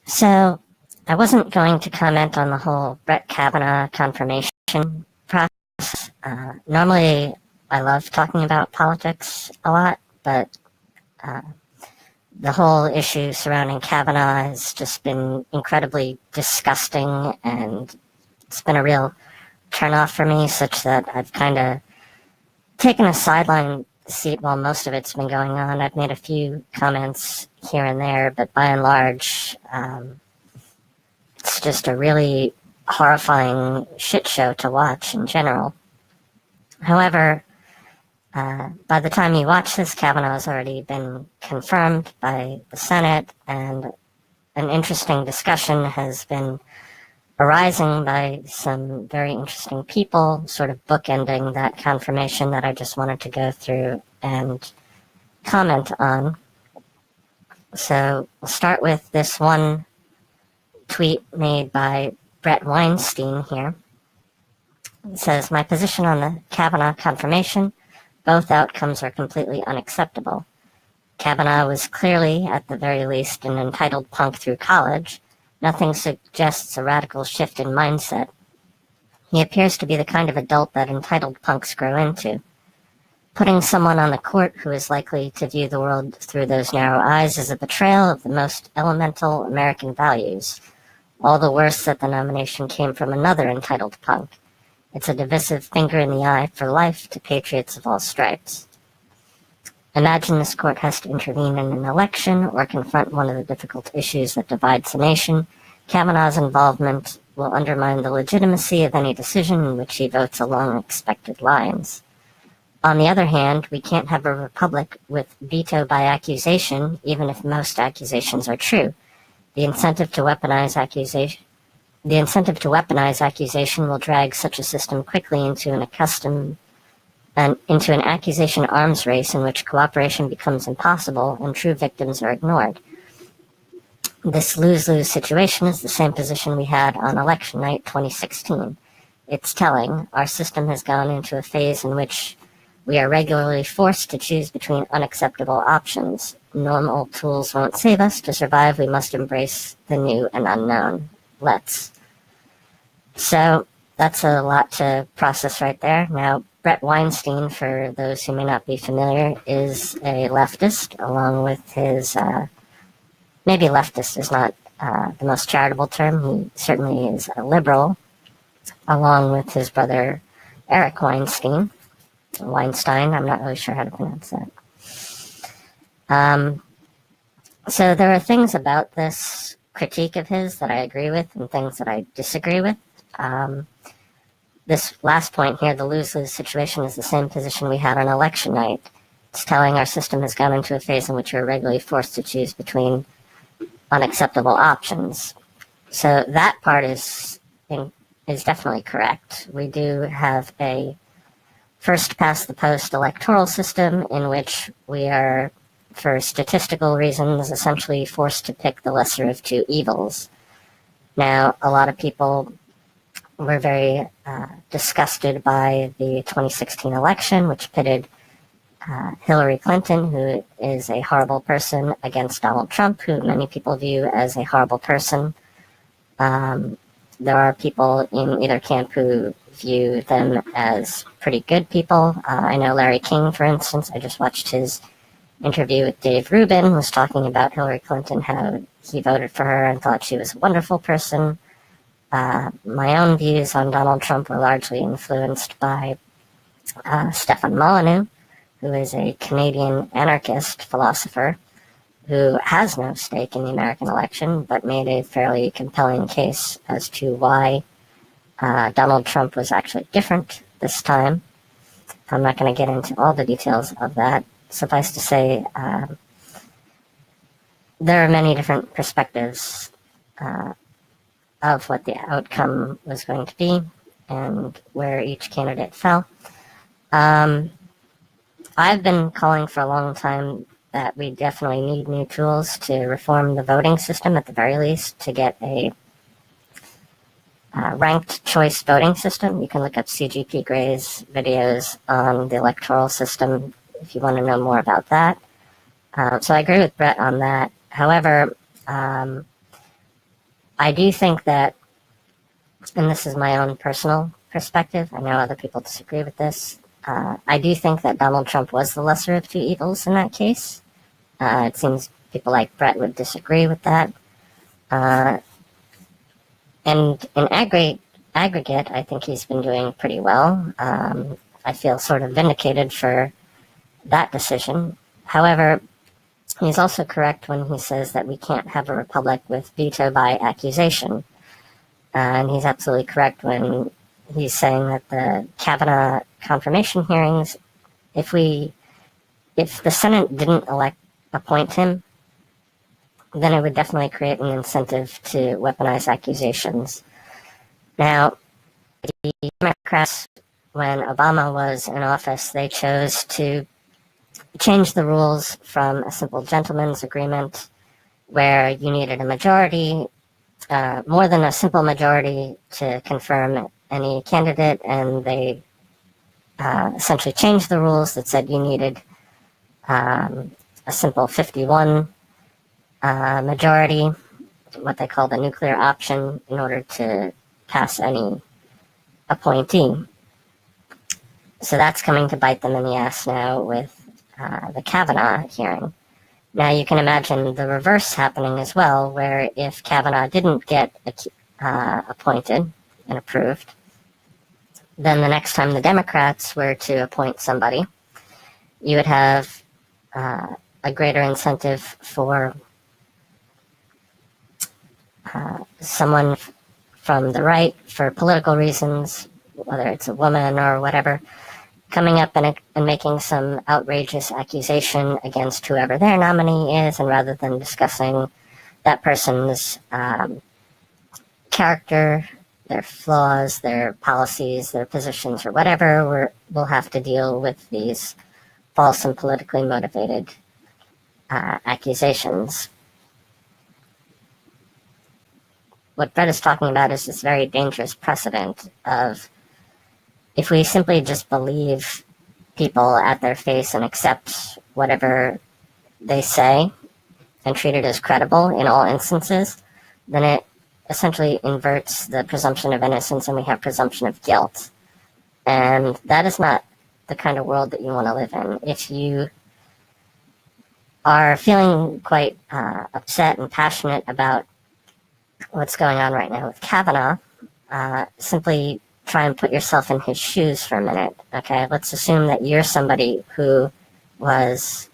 So I wasn't going to comment on the whole Brett Kavanaugh confirmation process. Normally, I love talking about politics a lot, but uh, the whole issue surrounding Kavanaugh has just been incredibly disgusting, and it's been a real turnoff for me, such that I've kind of taken a sideline seat while most of it's been going on. I've made a few comments here and there, but by and large, it's just a really horrifying shit show to watch in general. However, by the time you watch this, Kavanaugh has already been confirmed by the Senate, and an interesting discussion has been arising by some very interesting people, sort of bookending that confirmation that I just wanted to go through and comment on. So we'll start with this one tweet made by Brett Weinstein here. It says, "My position on the Kavanaugh confirmation, both outcomes are completely unacceptable. Kavanaugh was clearly, at the very least, an entitled punk through college. Nothing suggests a radical shift in mindset. He appears to be the kind of adult that entitled punks grow into. Putting someone on the court who is likely to view the world through those narrow eyes is a betrayal of the most elemental American values. All the worse that the nomination came from another entitled punk. It's a divisive finger in the eye for life to patriots of all stripes. Imagine this court has to intervene in an election or confront one of the difficult issues that divides the nation. Kavanaugh's involvement will undermine the legitimacy of any decision in which he votes along expected lines. On the other hand, we can't have a republic with veto by accusation, even if most accusations are true. The incentive to weaponize accusation will drag such a system quickly into an accusation arms race in which cooperation becomes impossible and true victims are ignored. This lose-lose situation is the same position we had on election night 2016. It's telling. Our system has gone into a phase in which we are regularly forced to choose between unacceptable options. Normal tools won't save us. To survive, we must embrace the new and unknown. Let's." So that's a lot to process right there. Now, Brett Weinstein, for those who may not be familiar, is a leftist, along with his, maybe leftist is not the most charitable term. He certainly is a liberal, along with his brother Eric Weinstein, I'm not really sure how to pronounce that. So there are things about this critique of his that I agree with and things that I disagree with. This last point here, the lose-lose situation, is the same position we had on election night. It's telling our system has gone into a phase in which we're regularly forced to choose between unacceptable options. So that part is definitely correct. We do have a first-past-the-post electoral system in which we are, for statistical reasons, essentially forced to pick the lesser of two evils. Now, a lot of people were very disgusted by the 2016 election, which pitted Hillary Clinton, who is a horrible person, against Donald Trump, who many people view as a horrible person. There are people in either camp who view them as pretty good people. I know Larry King, for instance. I just watched his interview with Dave Rubin, was talking about Hillary Clinton, how he voted for her and thought she was a wonderful person. My own views on Donald Trump were largely influenced by Stefan Molyneux, who is a Canadian anarchist philosopher who has no stake in the American election, but made a fairly compelling case as to why Donald Trump was actually different this time. I'm not going to get into all the details of that. Suffice to say, there are many different perspectives of what the outcome was going to be and where each candidate fell. I've been calling for a long time that we definitely need new tools to reform the voting system, at the very least, to get a ranked choice voting system. You can look up CGP Gray's videos on the electoral system if you want to know more about that. So I agree with Brett on that. However, I do think that, and this is my own personal perspective, I know other people disagree with this, I do think that Donald Trump was the lesser of two evils in that case. It seems people like Brett would disagree with that. And in aggregate, I think he's been doing pretty well. I feel sort of vindicated for that decision. However, he's also correct when he says that we can't have a republic with veto by accusation. And he's absolutely correct when he's saying that the Kavanaugh confirmation hearings, if the Senate didn't appoint him, then it would definitely create an incentive to weaponize accusations. Now, the Democrats, when Obama was in office, they chose to change the rules from a simple gentleman's agreement where you needed a majority, more than a simple majority to confirm any candidate, and they essentially changed the rules that said you needed a simple 51 majority, what they call the nuclear option, in order to pass any appointee. So that's coming to bite them in the ass now with the Kavanaugh hearing. Now you can imagine the reverse happening as well, where if Kavanaugh didn't get appointed and approved, then the next time the Democrats were to appoint somebody, you would have a greater incentive for someone from the right, for political reasons, whether it's a woman or whatever, coming up and making some outrageous accusation against whoever their nominee is, and rather than discussing that person's character, their flaws, their policies, their positions, or whatever, we'll have to deal with these false and politically motivated accusations. What Brett is talking about is this very dangerous precedent of, if we simply just believe people at their face and accept whatever they say and treat it as credible in all instances, then it essentially inverts the presumption of innocence and we have presumption of guilt. And that is not the kind of world that you want to live in. If you are feeling quite upset and passionate about what's going on right now with Kavanaugh, simply try and put yourself in his shoes for a minute, okay? Let's assume that you're somebody who was,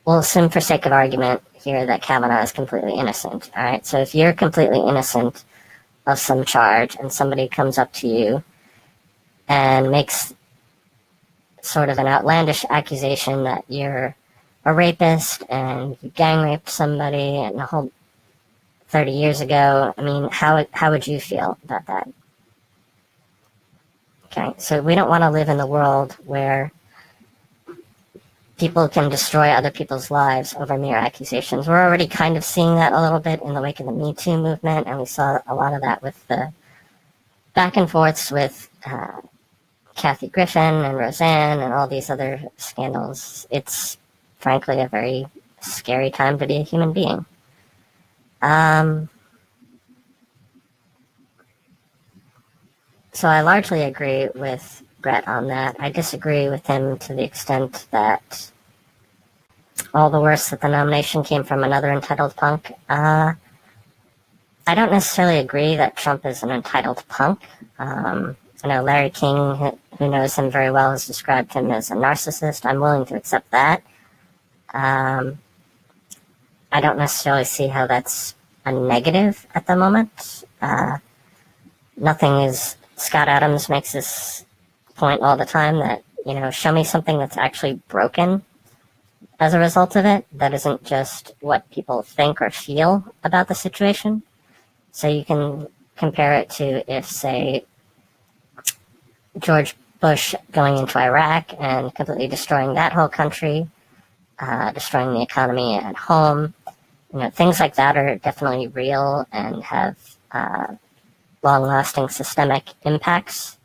we'll assume for sake of argument here that Kavanaugh is completely innocent, all right? So if you're completely innocent of some charge and somebody comes up to you and makes sort of an outlandish accusation that you're a rapist and you gang raped somebody and a whole 30 years ago, I mean, how would you feel about that? Okay, so we don't want to live in the world where people can destroy other people's lives over mere accusations. We're already kind of seeing that a little bit in the wake of the Me Too movement, and we saw a lot of that with the back and forths with Kathy Griffin and Roseanne and all these other scandals. It's frankly a very scary time to be a human being. So I largely agree with Brett on that. I disagree with him to the extent that all the worse that the nomination came from another entitled punk. I don't necessarily agree that Trump is an entitled punk. I know Larry King, who knows him very well, has described him as a narcissist. I'm willing to accept that. I don't necessarily see how that's a negative at the moment. Nothing is... Scott Adams makes this point all the time that, show me something that's actually broken as a result of it, that isn't just what people think or feel about the situation. So you can compare it to if, say, George Bush going into Iraq and completely destroying that whole country, destroying the economy at home. Things like that are definitely real and have long-lasting systemic impacts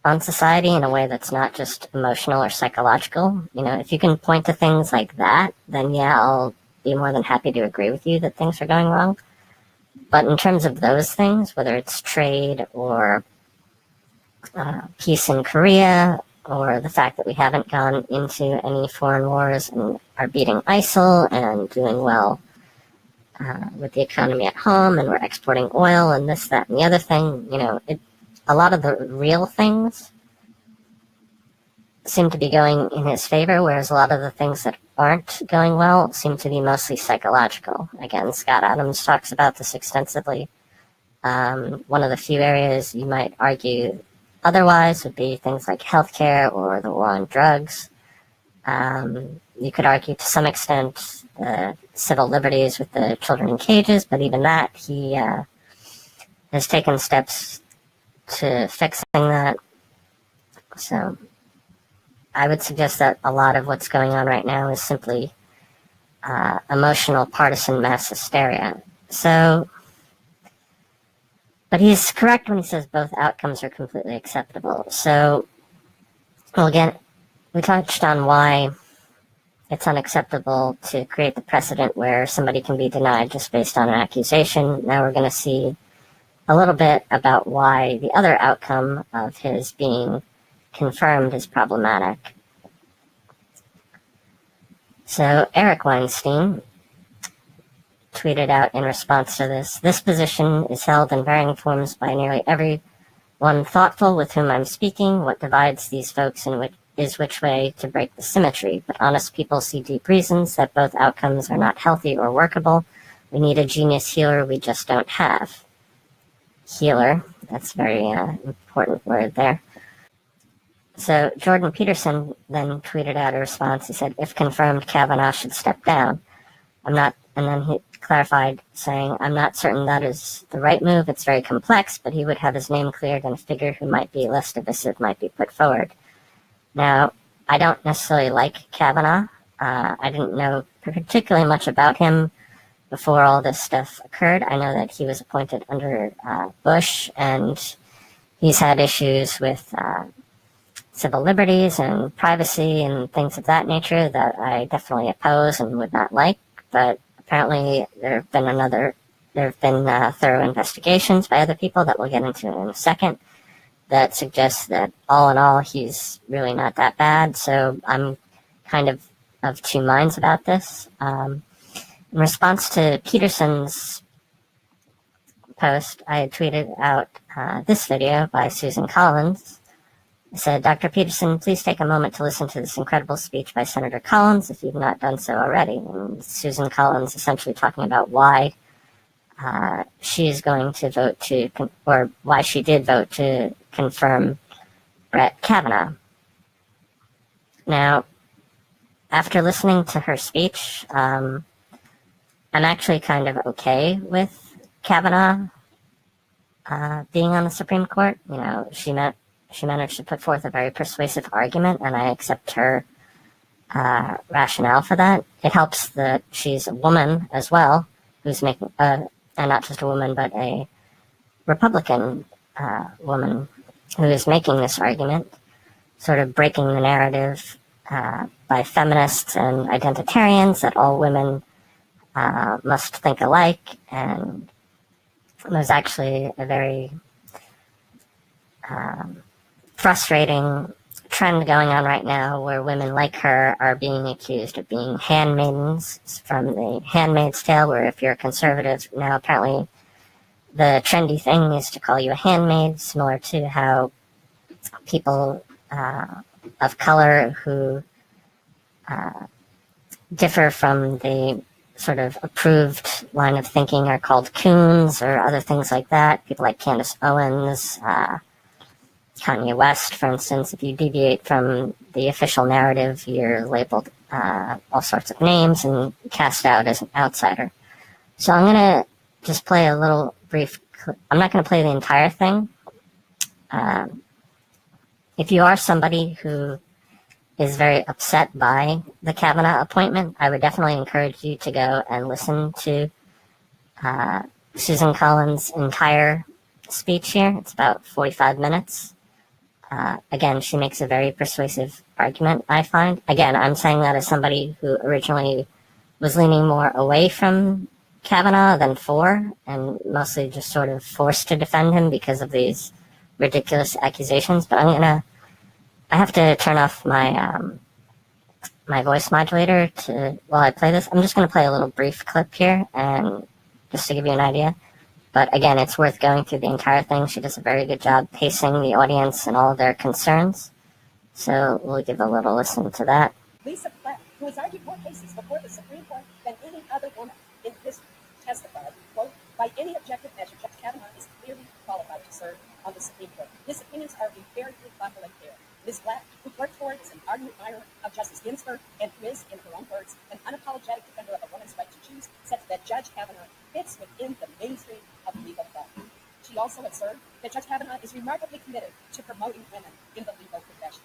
on society in a way that's not just emotional or psychological. If you can point to things like that, then yeah, I'll be more than happy to agree with you that things are going wrong. But in terms of those things, whether it's trade or peace in Korea, or the fact that we haven't gone into any foreign wars and are beating ISIL and doing well with the economy at home, and we're exporting oil and this, that, and the other thing, a lot of the real things seem to be going in his favor, whereas a lot of the things that aren't going well seem to be mostly psychological. Again, Scott Adams talks about this extensively. One of the few areas you might argue otherwise would be things like healthcare or the war on drugs. You could argue to some extent civil liberties with the children in cages, but even that, he has taken steps to fixing that. So I would suggest that a lot of what's going on right now is simply emotional partisan mass hysteria. So, but he's correct when he says both outcomes are completely acceptable. So, well, again, we touched on why it's unacceptable to create the precedent where somebody can be denied just based on an accusation. Now we're going to see a little bit about why the other outcome of his being confirmed is problematic. So Eric Weinstein tweeted out in response to this position is held in varying forms by nearly everyone thoughtful with whom I'm speaking. What divides these folks is which way to break the symmetry, but honest people see deep reasons that both outcomes are not healthy or workable. We need a genius healer we just don't have. Healer, that's a very important word there. So Jordan Peterson then tweeted out a response. He said, if confirmed, Kavanaugh should step down. And then he clarified, saying, I'm not certain that is the right move. It's very complex, but he would have his name cleared and a figure who might be less divisive might be put forward. Now, I don't necessarily like Kavanaugh. I didn't know particularly much about him before all this stuff occurred. I know that he was appointed under Bush, and he's had issues with civil liberties and privacy and things of that nature that I definitely oppose and would not like. But apparently there have been thorough investigations by other people that we'll get into in a second that suggests that all in all he's really not that bad. So I'm kind of two minds about this. In response to Peterson's post, I had tweeted out this video by Susan Collins. I said, Dr. Peterson, please take a moment to listen to this incredible speech by Senator Collins if you've not done so already. And Susan Collins essentially talking about why she is going to vote to, or why she did vote to confirm Brett Kavanaugh. Now, after listening to her speech, I'm actually kind of okay with Kavanaugh being on the Supreme Court. She managed to put forth a very persuasive argument, and I accept her rationale for that. It helps that she's a woman as well, who's making, and not just a woman, but a Republican woman who is making this argument, sort of breaking the narrative by feminists and identitarians that all women must think alike. And there's actually a very frustrating trend going on right now where women like her are being accused of being handmaidens from the Handmaid's Tale, where if you're a conservative, now apparently the trendy thing is to call you a handmaid, similar to how people of color who differ from the sort of approved line of thinking are called coons or other things like that. People like Candace Owens, Kanye West, for instance. If you deviate from the official narrative, you're labeled all sorts of names and cast out as an outsider. So I'm going to just play a little brief clip. I'm not going to play the entire thing. If you are somebody who is very upset by the Kavanaugh appointment, I would definitely encourage you to go and listen to Susan Collins' entire speech here. It's about 45 minutes. Again, she makes a very persuasive argument, I find. Again, I'm saying that as somebody who originally was leaning more away from Kavanaugh than for, and mostly just sort of forced to defend him because of these ridiculous accusations. But I have to turn off my voice modulator while I play this. I'm just going to play a little brief clip here, and just to give you an idea. But again, it's worth going through the entire thing. She does a very good job pacing the audience and all of their concerns. So we'll give a little listen to that. Lisa Platt, who has argued more cases before the Supreme Court than any other woman in history, testified, quote, by any objective measure, Judge Kavanaugh is clearly qualified to serve on the Supreme Court. His opinions are invariably thoughtful and fair. Ms. Black, who worked for it as an ardent admirer of Justice Ginsburg and who is, in her own words, an unapologetic defender of a woman's right to choose, said that Judge Kavanaugh fits within the mainstream of legal thought. She also observed that Judge Kavanaugh is remarkably committed to promoting women in the legal profession.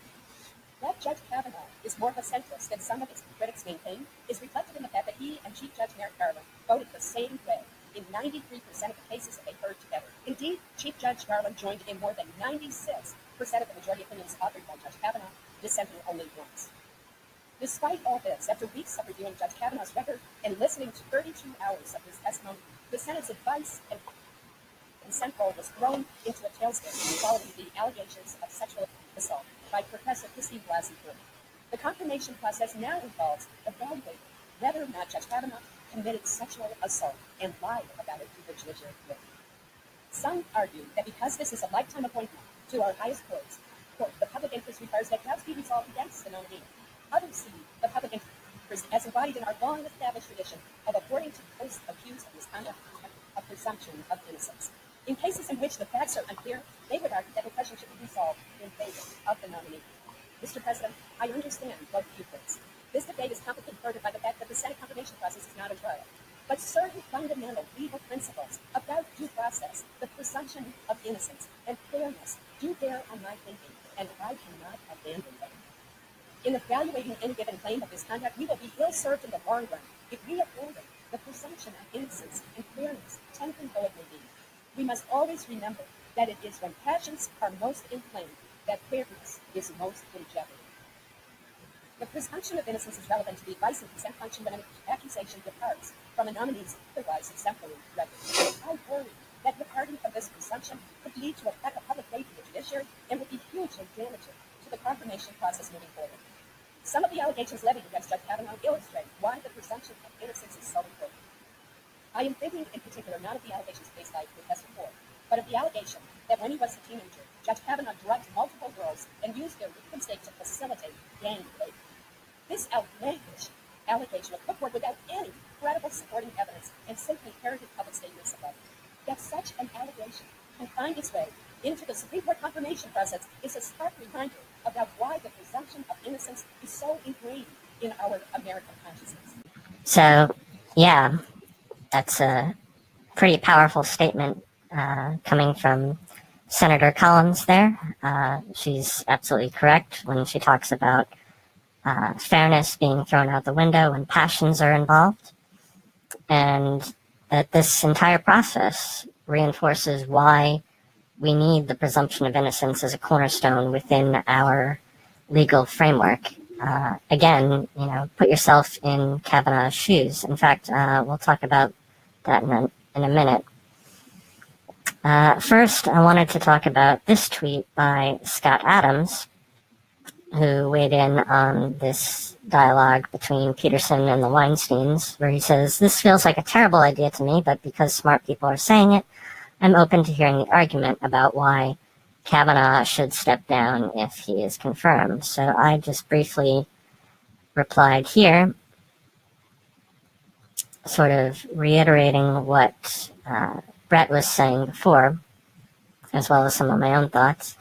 That Judge Kavanaugh is more of a centrist than some of his critics maintain is reflected in the fact that he and Chief Judge Merrick Garland voted the same way in 93% of the cases that they heard together. Indeed, Chief Judge Garland joined in more than 96% of the majority opinions authored by Judge Kavanaugh, dissenting only once. Despite all this, after weeks of reviewing Judge Kavanaugh's record and listening to 32 hours of his testimony, the Senate's advice and consent vote was thrown into a tailspin following the allegations of sexual assault by Professor Christine Blasey Ford. The confirmation process now involves evaluating whether or not Judge Kavanaugh committed sexual assault and lied about it to the judiciary committee. Some argue that because this is a lifetime appointment to our highest courts, the public interest requires that doubts be resolved against the nominee. Others see the public interest as embodied in our long-established tradition of affording to those accused of misconduct a presumption of innocence. In cases in which the facts are unclear, they would argue that the question should be resolved in favor of the nominee. Mr. President, I understand both viewpoints. This debate is complicated further by the fact that the Senate confirmation process is not a trial. But certain fundamental legal principles about due process, the presumption of innocence, and fairness do bear on my thinking, and I cannot abandon them. In evaluating any given claim of misconduct, we will be ill-served in the long run if we abandon the presumption of innocence and fairness, tempting though it may be. We must always remember that it is when passions are most inflamed that fairness is most in jeopardy. The presumption of innocence is relevant to the advice and consent function when an accusation departs from a nominee's otherwise exemplary record. I worry that departing from this presumption could lead to a lack of public faith in the judiciary and would be hugely damaging to the confirmation process moving forward. Some of the allegations levied against Judge Kavanaugh illustrate why the presumption of innocence is so important. I am thinking in particular not of the allegations faced by Professor Ford, but of the allegation that when he was a teenager, Judge Kavanaugh drugged multiple girls and used their weekend state to facilitate gang behavior. This outlandish allegation was put forward without any credible supporting evidence and simply parroted public statements about it. That such an allegation can find its way into the Supreme Court confirmation process is a stark reminder about why the presumption of innocence is so ingrained in our American consciousness. So, yeah, that's a pretty powerful statement coming from Senator Collins there. She's absolutely correct when she talks about fairness being thrown out the window when passions are involved, and that this entire process reinforces why we need the presumption of innocence as a cornerstone within our legal framework. Again, put yourself in Kavanaugh's shoes. In fact, we'll talk about that in a minute. First, I wanted to talk about this tweet by Scott Adams, who weighed in on this dialogue between Peterson and the Weinsteins, where he says, "This feels like a terrible idea to me, but because smart people are saying it, I'm open to hearing the argument about why Kavanaugh should step down if he is confirmed." So I just briefly replied here, sort of reiterating what Brett was saying before, as well as some of my own thoughts.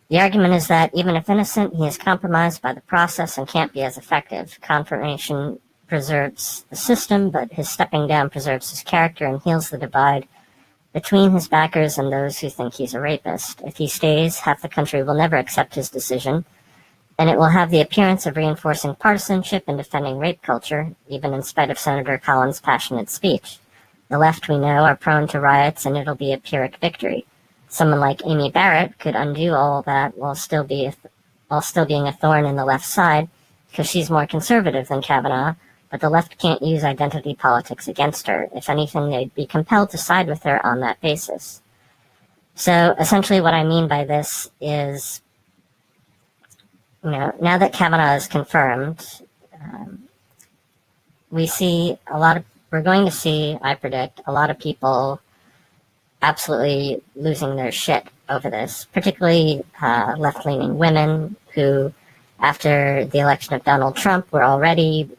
The argument is that even if innocent, he is compromised by the process and can't be as effective. Confirmation preserves the system, but his stepping down preserves his character and heals the divide between his backers and those who think he's a rapist. If he stays, half the country will never accept his decision, and it will have the appearance of reinforcing partisanship and defending rape culture, even in spite of Senator Collins' passionate speech. The left, we know, are prone to riots, and it'll be a Pyrrhic victory. Someone like Amy Barrett could undo all that while still being a thorn in the left side, because she's more conservative than Kavanaugh, but the left can't use identity politics against her. If anything, they'd be compelled to side with her on that basis. So essentially what I mean by this is, now that Kavanaugh is confirmed, we're going to see, I predict, a lot of people absolutely losing their shit over this, particularly left-leaning women who, after the election of Donald Trump, were already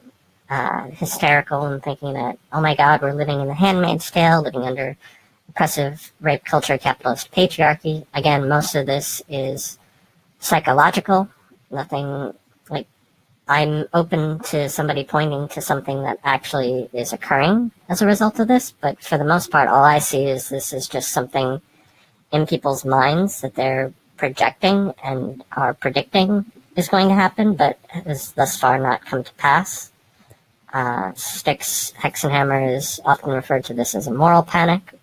hysterical and thinking that, oh my God, we're living in the Handmaid's Tale, living under oppressive rape culture, capitalist patriarchy. Again, most of this is psychological. Nothing, like, I'm open to somebody pointing to something that actually is occurring as a result of this, but for the most part, all I see is this is just something in people's minds that they're projecting and are predicting is going to happen, but has thus far not come to pass. Styx Hexenhammer is often referred to this as a moral panic,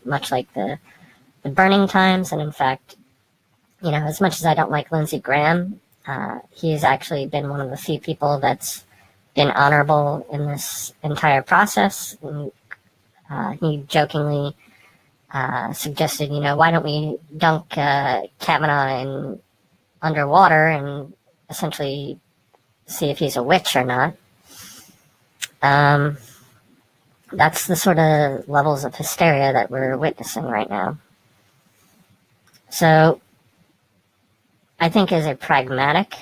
much like the burning times, and in fact, as much as I don't like Lindsey Graham, he's actually been one of the few people that's been honorable in this entire process. And, he jokingly suggested, why don't we dunk Kavanaugh in underwater and essentially see if he's a witch or not. That's the sort of levels of hysteria that we're witnessing right now. So I think as a pragmatic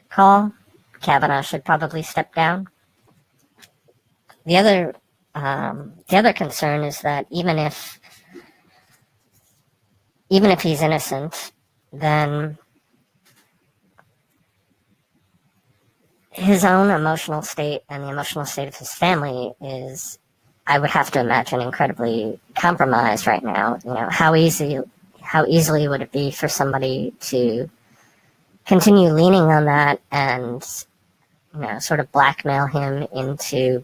call, Kavanaugh should probably step down. The other concern is that even if he's innocent, then his own emotional state and the emotional state of his family is, I would have to imagine, incredibly compromised right now. How easily would it be for somebody to continue leaning on that and, sort of blackmail him into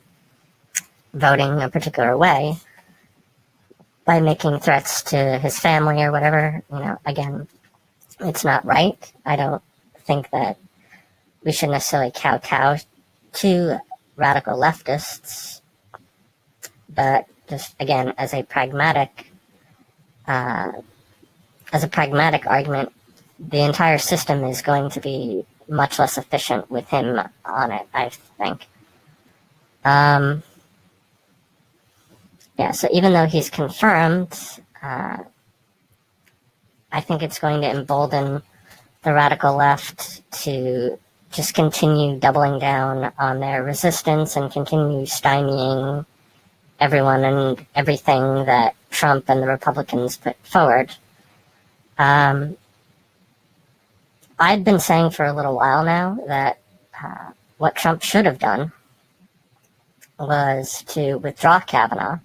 voting a particular way by making threats to his family or whatever. Again, it's not right. I don't think that we should necessarily kowtow to radical leftists, but just, again, as a pragmatic argument, the entire system is going to be much less efficient with him on it, I think. So even though he's confirmed, I think it's going to embolden the radical left to just continue doubling down on their resistance and continue stymieing everyone and everything that Trump and the Republicans put forward. I've been saying for a little while now that what Trump should have done was to withdraw Kavanaugh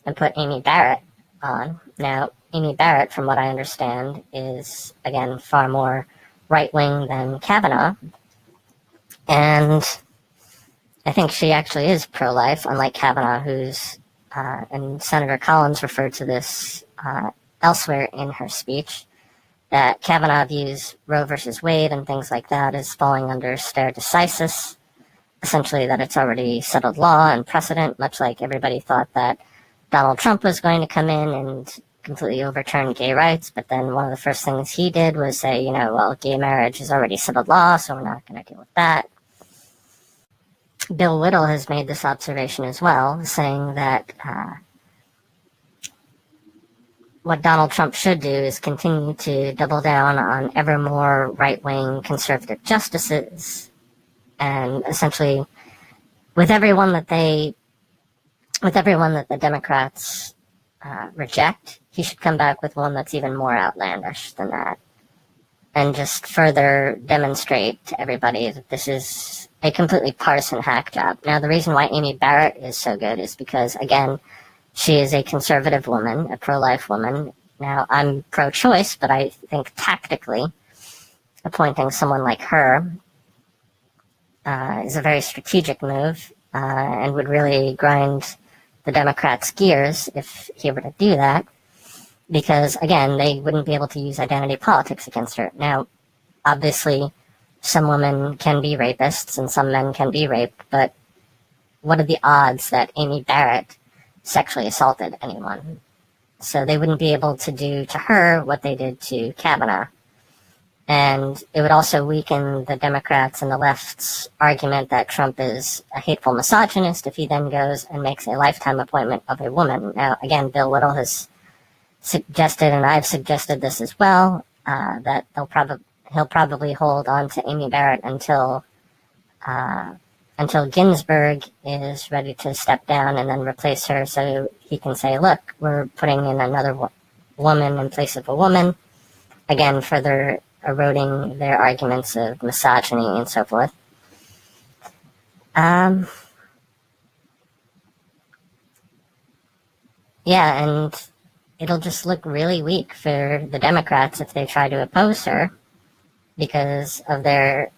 and put Amy Barrett on. Now, Amy Barrett, from what I understand, is, again, far more right-wing than Kavanaugh. And I think she actually is pro-life, unlike Kavanaugh, and Senator Collins referred to this elsewhere in her speech, that Kavanaugh views Roe versus Wade and things like that as falling under stare decisis, essentially that it's already settled law and precedent, much like everybody thought that Donald Trump was going to come in and completely overturn gay rights, but then one of the first things he did was say, gay marriage is already settled law, so we're not going to deal with that. Bill Whittle has made this observation as well, saying that what Donald Trump should do is continue to double down on ever more right-wing conservative justices, and essentially with everyone that the Democrats reject, he should come back with one that's even more outlandish than that, and just further demonstrate to everybody that this is a completely partisan hack job. Now, the reason why Amy Barrett is so good is because, again, she is a conservative woman, a pro-life woman. Now, I'm pro-choice, but I think tactically appointing someone like her is a very strategic move and would really grind the Democrats' gears if he were to do that, because, again, they wouldn't be able to use identity politics against her. Now, obviously, some women can be rapists and some men can be raped, but what are the odds that Amy Barrett sexually assaulted anyone? So they wouldn't be able to do to her what they did to Kavanaugh. And it would also weaken the Democrats and the left's argument that Trump is a hateful misogynist if he then goes and makes a lifetime appointment of a woman. Now, again, Bill Whittle has suggested, and I've suggested this as well, that he'll probably hold on to Amy Barrett until Ginsburg is ready to step down and then replace her, so he can say, look, we're putting in another woman in place of a woman, again, further eroding their arguments of misogyny and so forth. Yeah, and it'll just look really weak for the Democrats if they try to oppose her, because of it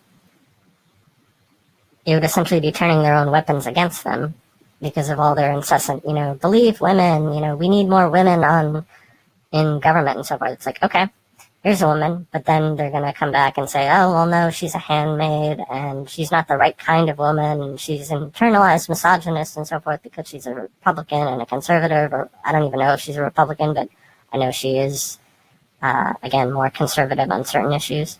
would essentially be turning their own weapons against them because of all their incessant, believe women, we need more women in government and so forth. It's like, okay, here's a woman, but then they're going to come back and say, oh, well, no, she's a handmaid and she's not the right kind of woman and she's internalized misogynist and so forth because she's a Republican and a conservative, or I don't even know if she's a Republican, but I know she is, again, more conservative on certain issues.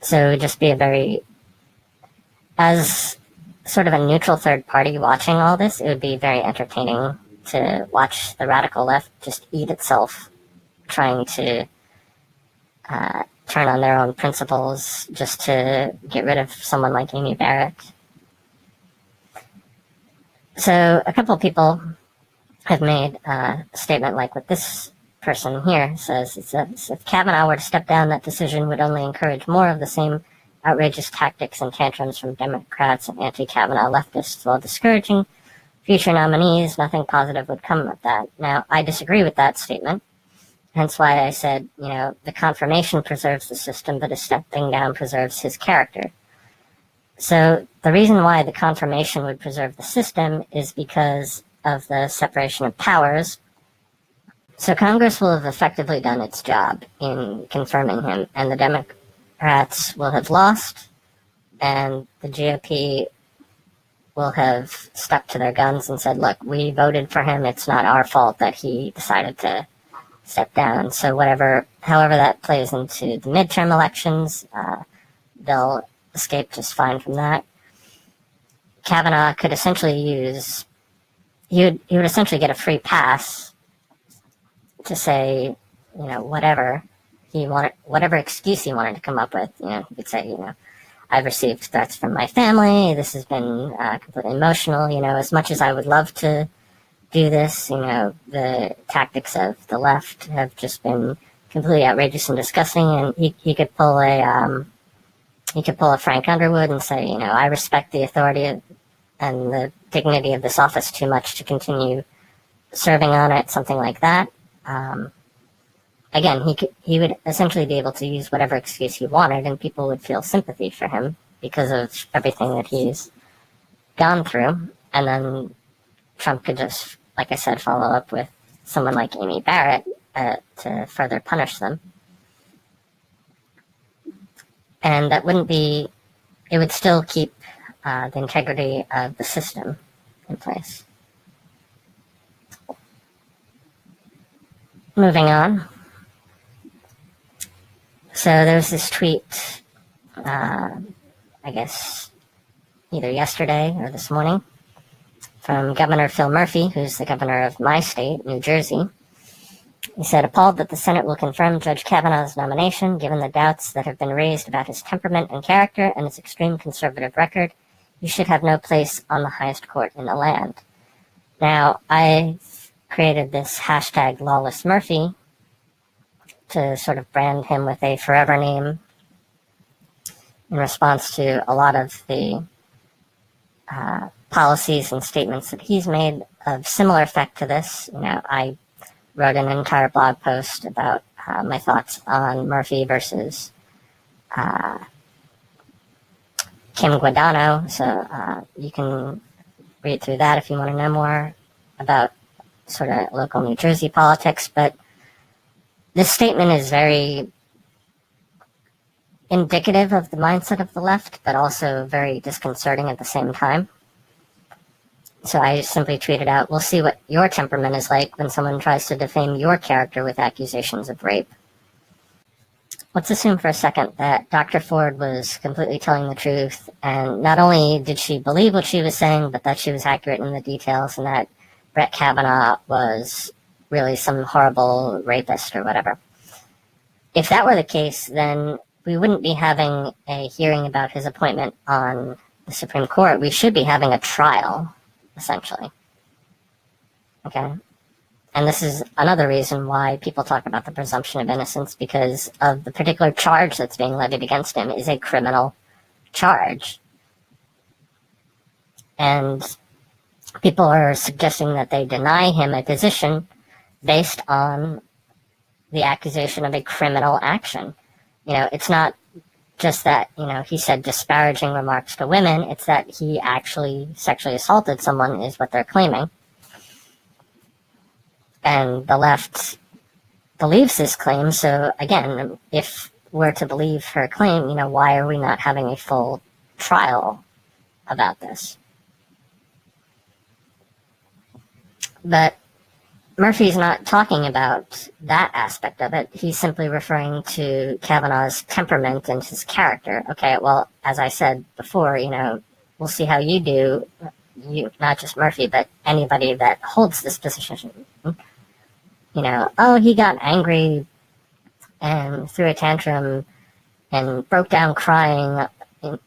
So it would just be as sort of a neutral third party watching all this, it would be very entertaining to watch the radical left just eat itself trying to turn on their own principles just to get rid of someone like Amy Barrett. So a couple of people have made a statement like what this person here says. It says, if Kavanaugh were to step down, that decision would only encourage more of the same outrageous tactics and tantrums from Democrats and anti-Kavanaugh leftists while discouraging future nominees. Nothing positive would come of that. Now, I disagree with that statement. Hence why I said, the confirmation preserves the system, but a stepping down preserves his character. So the reason why the confirmation would preserve the system is because of the separation of powers. So Congress will have effectively done its job in confirming him, and the Democrats will have lost, and the GOP will have stuck to their guns and said, look, we voted for him. It's not our fault that he decided to step down. So however that plays into the midterm elections, they'll escape just fine from that. Kavanaugh could essentially he would essentially get a free pass to say, whatever excuse he wanted to come up with. He could say, I've received threats from my family. This has been completely emotional. As much as I would love to do this, the tactics of the left have just been completely outrageous and disgusting. And he could pull a Frank Underwood and say, I respect the authority and the dignity of this office too much to continue serving on it, something like that. Again, he would essentially be able to use whatever excuse he wanted, and people would feel sympathy for him because of everything that he's gone through. And then Trump could just, like I said, follow up with someone like Amy Barrett to further punish them. And that it would still keep the integrity of the system in place. Moving on. So there's this tweet, I guess either yesterday or this morning, from Governor Phil Murphy, who's the governor of my state, New Jersey. He said, appalled that the Senate will confirm Judge Kavanaugh's nomination, given the doubts that have been raised about his temperament and character and his extreme conservative record, he should have no place on the highest court in the land. Now, I created this hashtag Lawless Murphy to sort of brand him with a forever name in response to a lot of the policies and statements that he's made of similar effect to this. I wrote an entire blog post about my thoughts on Murphy versus Kim Guadagno, so you can read through that if you want to know more about sort of local New Jersey politics. But this statement is very indicative of the mindset of the left, but also very disconcerting at the same time. So I simply tweeted out, we'll see what your temperament is like when someone tries to defame your character with accusations of rape. Let's assume for a second that Dr. Ford was completely telling the truth, and not only did she believe what she was saying, but that she was accurate in the details, and that Brett Kavanaugh was really some horrible rapist or whatever. If that were the case, then we wouldn't be having a hearing about his appointment on the Supreme Court. We should be having a trial, essentially. Okay? And this is another reason why people talk about the presumption of innocence, because of the particular charge that's being levied against him is a criminal charge. And people are suggesting that they deny him a position based on the accusation of a criminal action. It's not just that, he said disparaging remarks to women, it's that he actually sexually assaulted someone is what they're claiming. And the left believes this claim, so again, if we're to believe her claim, why are we not having a full trial about this? But Murphy's not talking about that aspect of it. He's simply referring to Kavanaugh's temperament and his character. Okay, well, as I said before, we'll see how you do, not just Murphy, but anybody that holds this position. He got angry and threw a tantrum and broke down crying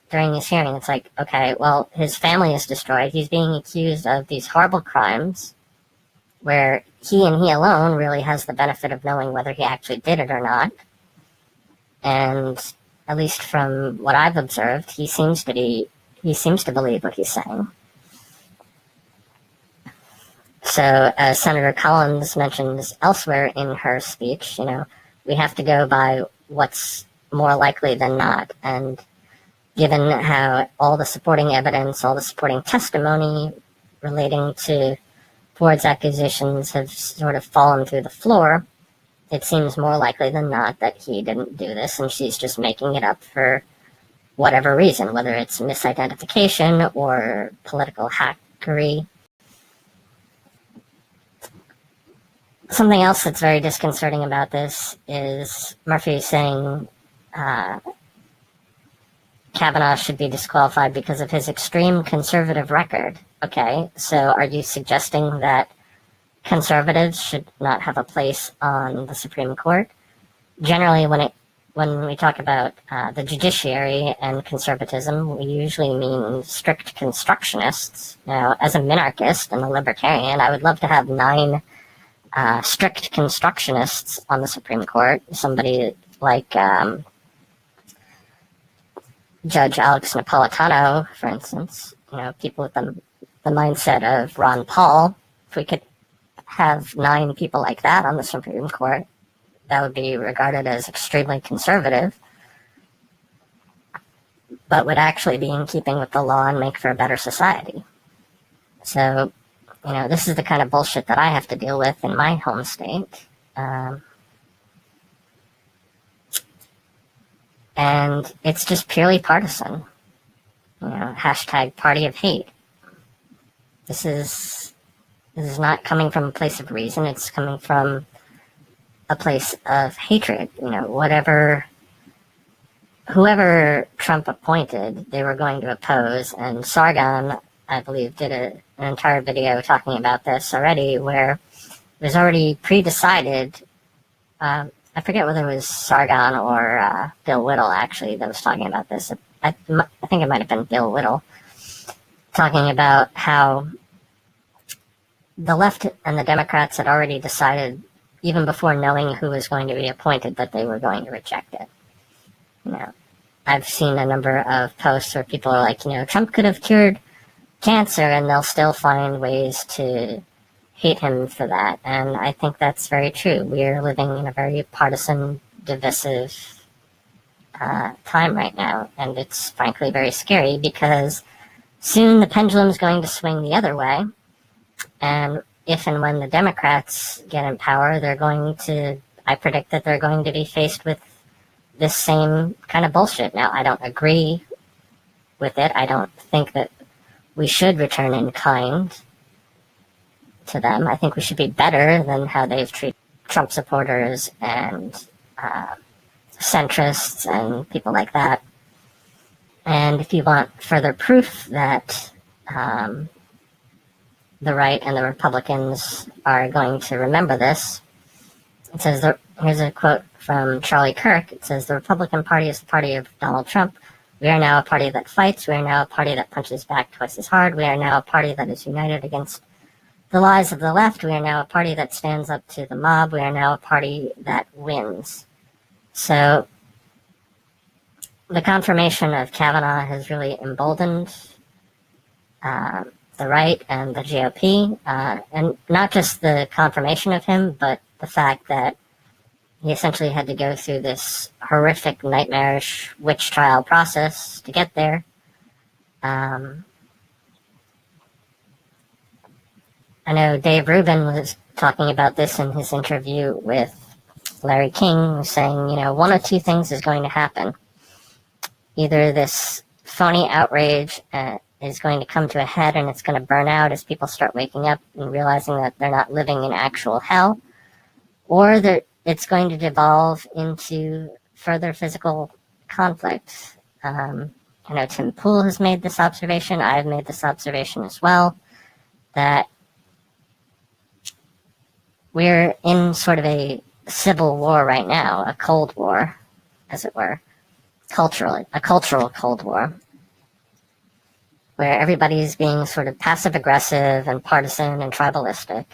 during his hearing. It's like, okay, well, his family is destroyed. He's being accused of these horrible crimes where he and he alone really has the benefit of knowing whether he actually did it or not. And at least from what I've observed, he seems to believe what he's saying. So, as Senator Collins mentions elsewhere in her speech, we have to go by what's more likely than not. And given how all the supporting evidence, all the supporting testimony relating to Ford's accusations have sort of fallen through the floor, it seems more likely than not that he didn't do this, and she's just making it up for whatever reason, whether it's misidentification or political hackery. Something else that's very disconcerting about this is Murphy saying Kavanaugh should be disqualified because of his extreme conservative record. Okay, so are you suggesting that conservatives should not have a place on the Supreme Court? Generally, when we talk about the judiciary and conservatism, we usually mean strict constructionists. Now, as a minarchist and a libertarian, I would love to have 9 strict constructionists on the Supreme Court. Somebody like Judge Alex Napolitano, for instance. People with the mindset of Ron Paul. If we could have 9 people like that on the Supreme Court, that would be regarded as extremely conservative, but would actually be in keeping with the law and make for a better society. So, this is the kind of bullshit that I have to deal with in my home state. And it's just purely partisan. Hashtag party of hate. This is not coming from a place of reason. It's coming from a place of hatred. Whoever Trump appointed, they were going to oppose. And Sargon, I believe, did an entire video talking about this already, where it was already pre-decided. I forget whether it was Sargon or Bill Whittle, actually, that was talking about this. I think it might have been Bill Whittle, talking about how the left and the Democrats had already decided, even before knowing who was going to be appointed, that they were going to reject it. I've seen a number of posts where people are like, Trump could have cured cancer, and they'll still find ways to hate him for that. And I think that's very true. We are living in a very partisan, divisive time right now, and it's frankly very scary, because soon the pendulum's going to swing the other way, and if and when the Democrats get in power, I predict that they're going to be faced with this same kind of bullshit. Now, I don't agree with it. I don't think that we should return in kind to them. I think we should be better than how they've treated Trump supporters and centrists and people like that. And if you want further proof that the right and the Republicans are going to remember this, it says, here's a quote from Charlie Kirk. It says, "The Republican Party is the party of Donald Trump. We are now a party that fights. We are now a party that punches back twice as hard. We are now a party that is united against the lies of the left. We are now a party that stands up to the mob. We are now a party that wins." So the confirmation of Kavanaugh has really emboldened the right and the GOP, and not just the confirmation of him, but the fact that he essentially had to go through this horrific, nightmarish witch trial process to get there. I know Dave Rubin was talking about this in his interview with Larry King, saying, one of two things is going to happen. Either this phony outrage is going to come to a head and it's going to burn out as people start waking up and realizing that they're not living in actual hell, or that it's going to devolve into further physical conflict. Tim Pool has made this observation. I've made this observation as well, that we're in sort of a civil war right now, a Cold War, as it were, a cultural Cold War, where everybody's being sort of passive-aggressive and partisan and tribalistic.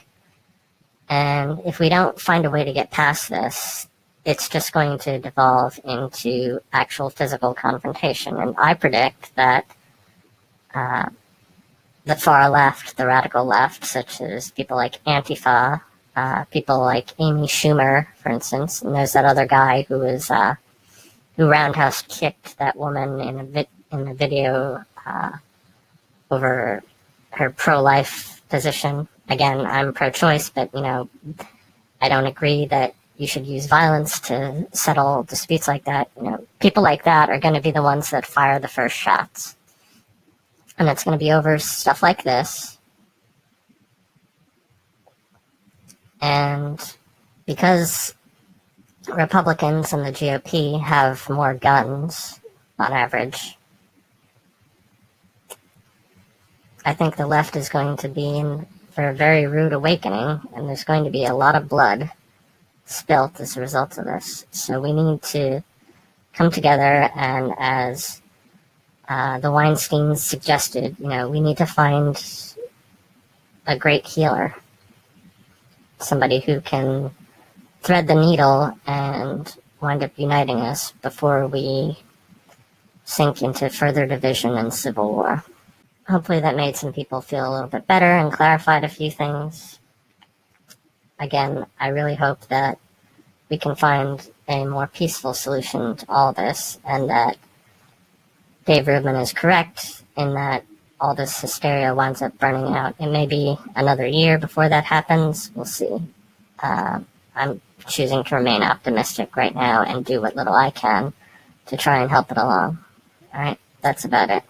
And if we don't find a way to get past this, it's just going to devolve into actual physical confrontation. And I predict that the far left, the radical left, such as people like Antifa, people like Amy Schumer, for instance, and there's that other guy who roundhouse kicked that woman in a video over her pro-life position. Again, I'm pro-choice, but I don't agree that you should use violence to settle disputes like that. People like that are going to be the ones that fire the first shots, and it's going to be over stuff like this. And because Republicans and the GOP have more guns on average, I think the left is going to be in for a very rude awakening, and there's going to be a lot of blood spilt as a result of this. So we need to come together, and as the Weinsteins suggested, we need to find a great healer, somebody who can thread the needle and wind up uniting us before we sink into further division and civil war. Hopefully that made some people feel a little bit better and clarified a few things. Again, I really hope that we can find a more peaceful solution to all this, and that Dave Rubin is correct in that all this hysteria winds up burning out. It may be another year before that happens. We'll see. I'm choosing to remain optimistic right now and do what little I can to try and help it along. All right, that's about it.